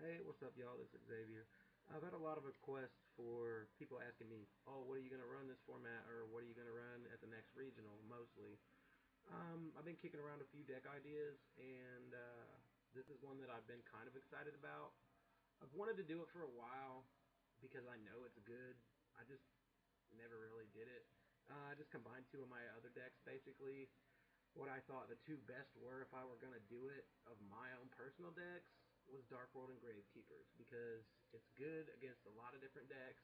Hey, what's up, y'all? This is Xavier. I've had a lot of requests for people asking me, oh, what are you going to run this format, or what are you going to run at the next regional, mostly. I've been kicking around a few deck ideas, and this is one that I've been kind of excited about. I've wanted to do it for a while because I know it's good. I just never really did it. I just combined two of my other decks, basically. What I thought the two best were if I were going to do it of my own personal decks was Dark World and Gravekeepers because it's good against a lot of different decks.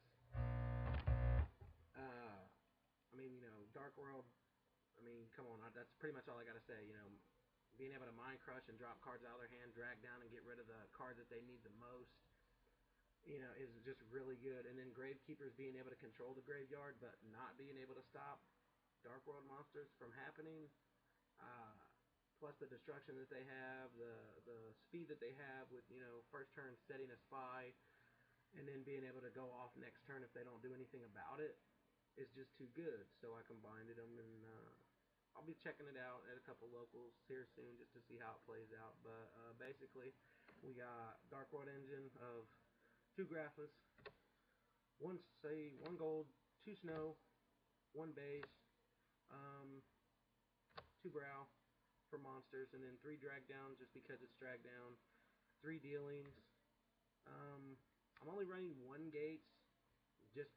Dark World, come on, that's pretty much all I got to say. Being able to Mind Crush and drop cards out of their hand, drag down and get rid of the cards that they need the most, is just really good. And then Gravekeepers being able to control the graveyard but not being able to stop Dark World monsters from happening. Uh, Plus the destruction that they have, the speed that they have with first turn setting a spy, and then being able to go off next turn if they don't do anything about it is just too good. So I combined them, and I'll be checking it out at a couple locals here soon just to see how it plays out. But basically, we got Dark World engine of two Graphless, one gold, two snow, one base, two brow for monsters, and then three drag down just because it's drag down, three dealings. I'm only running one gates just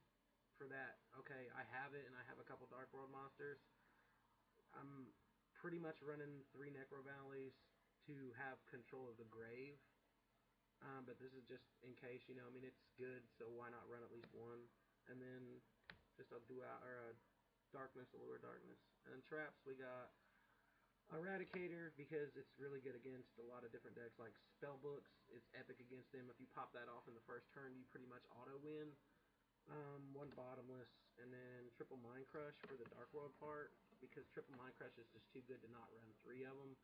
for that. Okay, I have it, and I have a couple Dark World monsters. I'm pretty much running three Necro Valleys to have control of the grave. But this is just in case, it's good, so why not run at least one? And then just a dual or a darkness, allure darkness. And traps, we got Eradicator because it's really good against a lot of different decks like Spellbooks. It's epic against them. If you pop that off in the first turn, you pretty much auto win. One Bottomless, and then triple Mind Crush for the Dark World part because triple Mind Crush is just too good to not run three of them.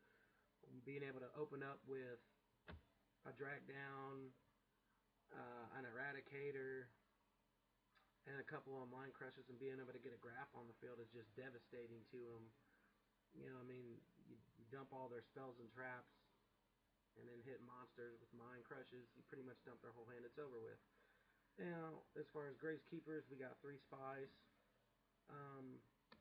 Being able to open up with a Drag Down, an Eradicator, and a couple of Mind Crushes, and being able to get a Graph on the field is just devastating to them. You dump all their spells and traps, and then hit monsters with Mind Crushes. You pretty much dump their whole hand. It's over with. Now, as far as Gravekeepers, we got three Spies,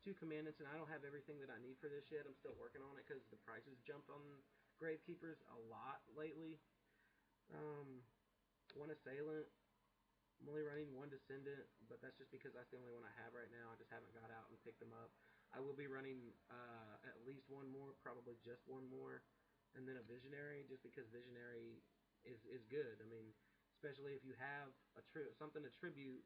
two Commandants, and I don't have everything that I need for this yet. I'm still working on it because the prices jumped on Gravekeepers a lot lately. One Assailant. I'm only running one Descendant, but that's just because that's the only one I have right now. I just haven't got out and picked them up. I will be running at least one more, probably just one more, and then a Visionary, just because Visionary is good. Especially if you have something to tribute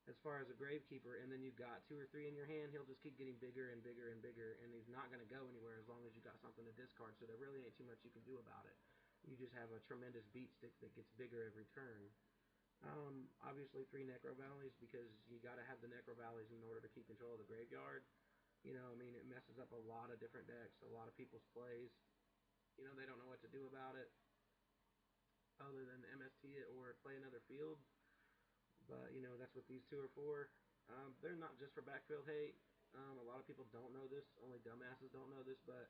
as far as a Gravekeeper, and then you've got two or three in your hand, he'll just keep getting bigger and bigger and bigger, and he's not going to go anywhere as long as you got something to discard, so there really ain't too much you can do about it. You just have a tremendous beat stick that gets bigger every turn. Obviously three Necro Valleys because you got to have the Necro Valleys in order to keep control of the graveyard. It messes up a lot of different decks, a lot of people's plays. They don't know what to do about it other than MST it or play another field. But, that's what these two are for. They're not just for backfield hate. A lot of people don't know this. Only dumbasses don't know this, but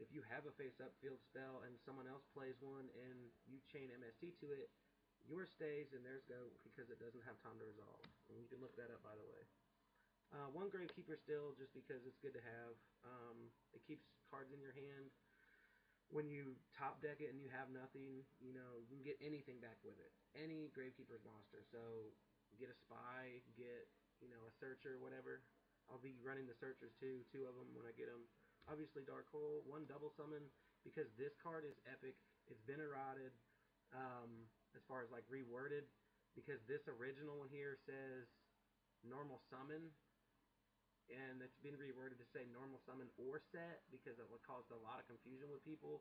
if you have a face-up field spell and someone else plays one and you chain MST to it, yours stays and theirs go because it doesn't have time to resolve. And you can look that up, by the way. One Gravekeeper still, just because it's good to have. It keeps cards in your hand. When you top deck it and you have nothing, you can get anything back with it. Any Gravekeeper's monster. So get a Spy, get a Searcher, whatever. I'll be running the Searchers too, two of them when I get them. Obviously Dark Hole, one double summon because this card is epic. It's been eroded. As far as like reworded, because this original one here says normal summon, and it's been reworded to say normal summon or set because it caused a lot of confusion with people.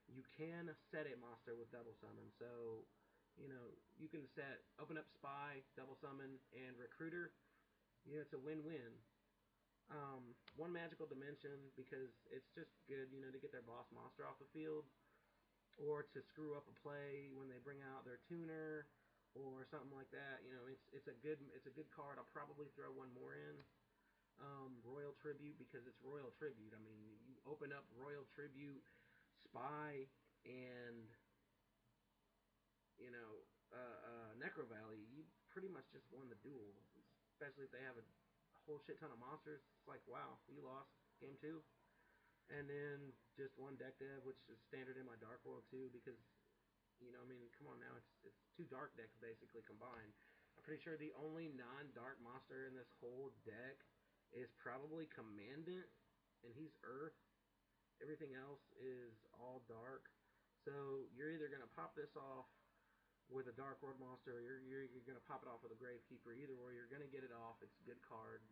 You can set a monster with double summon, so you can open up Spy, double summon, and Recruiter. It's a win-win. One Magical Dimension because it's just good, to get their boss monster off the field, or to screw up a play when they bring out their tuner or something like that. It's a good card. I'll probably throw one more in. Royal Tribute because it's Royal Tribute. You open up Royal Tribute, Spy, and Necro Valley, you pretty much just won the duel. Especially if they have a whole shit ton of monsters. It's like, wow, you lost game 2. And then just one deck dev, which is standard in my Dark World too, because I mean, come on now, it's two dark decks basically combined. I'm pretty sure the only non-dark monster in this whole deck is probably Commandant, and he's Earth. Everything else is all dark. So you're either gonna pop this off with a Dark World monster, or you're gonna pop it off with a Gravekeeper. Either way, you're gonna get it off. It's a good card.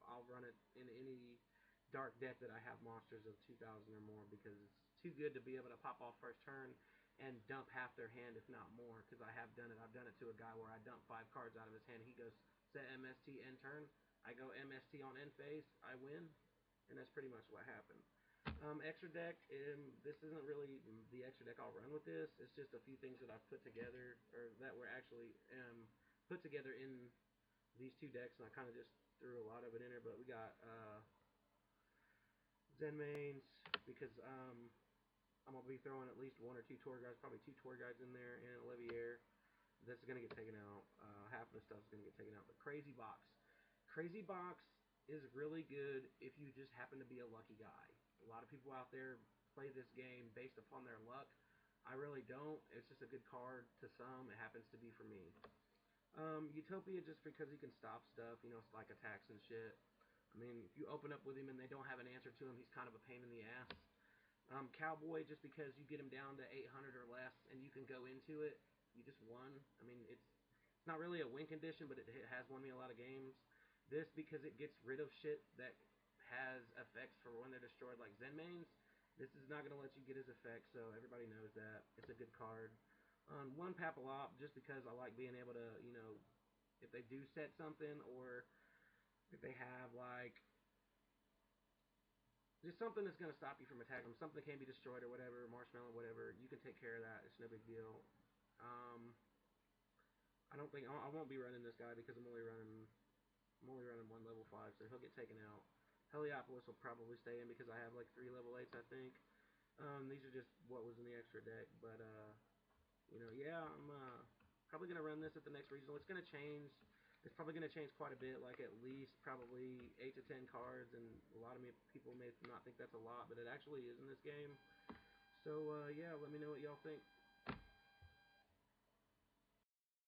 I'll run it in any dark deck that I have monsters of 2,000 or more because it's too good to be able to pop off first turn and dump half their hand, if not more. Because I have done it. I've done it to a guy where I dump 5 cards out of his hand. He goes set MST end turn. I go MST on end phase. I win, and that's pretty much what happened. Extra deck, this isn't really the extra deck I'll run with this. It's just a few things that I've put together, or that were actually put together in these 2 decks, and I kind of just threw a lot of it in there. But we got Zen mains, because I'm going to be throwing at least 1 or 2 tour guides, probably 2 tour guides in there, and Olivier. This is going to get taken out. Half of the stuff is going to get taken out. But Crazy Box. Crazy Box is really good if you just happen to be a lucky guy. A lot of people out there play this game based upon their luck. I really don't. It's just a good card to some. It happens to be for me. Utopia, just because he can stop stuff, it's like attacks and shit. I mean, if you open up with him and they don't have an answer to him, he's kind of a pain in the ass. Cowboy, just because you get him down to 800 or less and you can go into it, you just won. I mean, it's not really a win condition, but it has won me a lot of games. This, because it gets rid of shit that has effects for when they're destroyed, like Zen mains. This is not going to let you get his effects, so everybody knows that. It's a good card. One Papillop, just because I like being able to, if they do set something, or if they have, like, just something that's going to stop you from attacking them, something that can be destroyed or whatever, marshmallow, whatever, you can take care of that. It's no big deal. I won't be running this guy because I'm only running 1 level 5, so he'll get taken out. Heliopolis will probably stay in because I have like 3 level 8s, I think. These are just what was in the extra deck, but yeah, I'm probably gonna run this at the next regional. It's gonna change. It's probably gonna change quite a bit, like at least probably 8 to 10 cards, and a lot of people may not think that's a lot, but it actually is in this game. So yeah, let me know what y'all think.